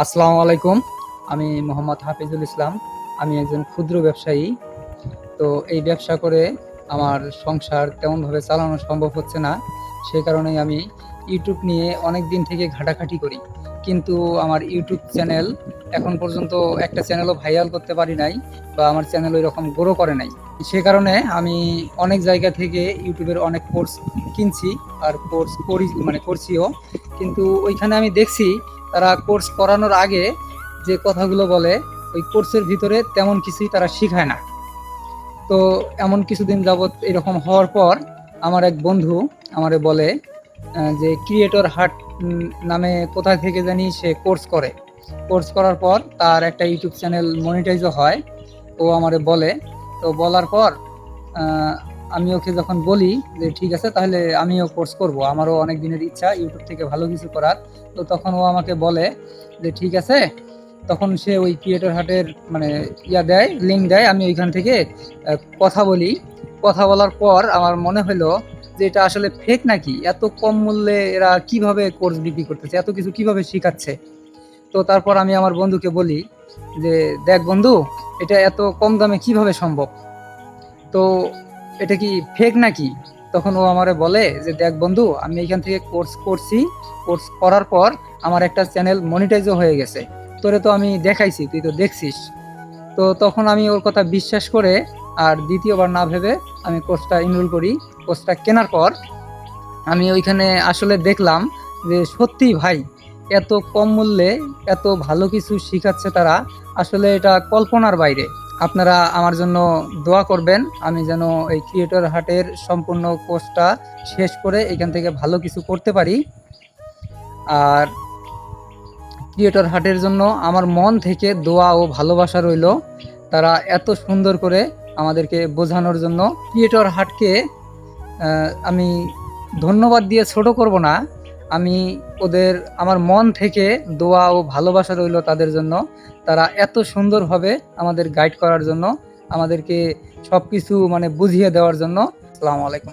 আসসালামু আলাইকুম। আমি মোহাম্মদ হাফিজুল ইসলাম। আমি একজন ক্ষুদ্র ব্যবসায়ী। তো এই ব্যবসা করে আমার সংসার তেমনভাবে চালানো সম্ভব হচ্ছে না। সে কারণেই আমি ইউটিউব নিয়ে অনেক দিন থেকে ঘাটাঘাটি করি। কিন্তু আমার ইউটিউব চ্যানেল এখন পর্যন্ত একটা চ্যানেলও ভাইরাল করতে পারি নাই, বা আমার চ্যানেল ওইরকম গ্রো করে নাই। সে কারণে আমি অনেক জায়গা থেকে ইউটিউবের অনেক কোর্স কিনছি, আর কোর্স করি, মানে করছিও। কিন্তু ওইখানে আমি দেখছি তারা কোর্স করানোর আগে যে কথাগুলো বলে, ওই কোর্সের ভিতরে তেমন কিছুই তারা শিখায় না। তো এমন কিছুদিন যাবৎ এরকম হওয়ার পর আমার এক বন্ধু আমারে বলে যে ক্রিয়েটর হাট নামে কোথায় থেকে জানি সে কোর্স করে। কোর্স করার পর তার একটা ইউটিউব চ্যানেল মনিটাইজও হয়। ও আমারে বলে। তো বলার পর আহ, আমি ওকে যখন বলি যে ঠিক আছে, তাহলে আমিও কোর্স করব, আমারও অনেক দিনের ইচ্ছা ইউটিউব থেকে ভালো কিছু করার। তো তখন ও আমাকে বলে যে ঠিক আছে। তখন সে ওই ক্রিয়েটর হাটের মানে দেয়, লিঙ্ক দেয়। আমি ওইখান থেকে কথা বলি। কথা বলার পর আমার মনে হলো যে এটা আসলে ফেক নাকি, এত কম মূল্যে এরা কিভাবে কোর্স বিক্রি করতেছে, এত কিছু কিভাবে শিখাচ্ছে। তো তারপর আমি আমার বন্ধুকে বলি যে দেখ বন্ধু, এটা এত কম দামে কিভাবে সম্ভব, তো এটা কি ফেক নাকি। তখন ও আমারে বলে যে দেখ বন্ধু, আমি এখান থেকে কোর্স করছি। কোর্স করার পর আমার একটা চ্যানেল মনিটাইজও হয়ে গেছে। তোরে তো আমি দেখাইছি, তুই তো দেখছিস। তো তখন আমি ওর কথা বিশ্বাস করে আর দ্বিতীয়বার না ভেবে আমি কোর্সটা এনরোল করি। কোর্সটা কেনার পর আমি ওইখানে আসলে দেখলাম যে সত্যি ভাই, এত কম মূল্যে এত ভালো কিছু শিখাচ্ছে তারা, আসলে এটা কল্পনার বাইরে। আপনারা আমার জন্য দোয়া করবেন, আমি যেন এই ক্রিয়েটর হাটের সম্পূর্ণ কোর্সটা শেষ করে এখান থেকে ভালো কিছু করতে পারি। আর ক্রিয়েটর হাটের জন্য আমার মন থেকে দোয়া ও ভালোবাসা রইল। তারা এত সুন্দর করে আমাদেরকে বোঝানোর জন্য। ক্রিয়েটর হাটকে আমি ধন্যবাদ দিয়ে ছোট করব না। আমি ওদের আমার মন থেকে দোয়া ও ভালোবাসা রইল তাদের জন্য। তারা এত সুন্দরভাবে আমাদের গাইড করার জন্য, আমাদেরকে সব কিছু মানে বুঝিয়ে দেওয়ার জন্য। আসসালামু আলাইকুম।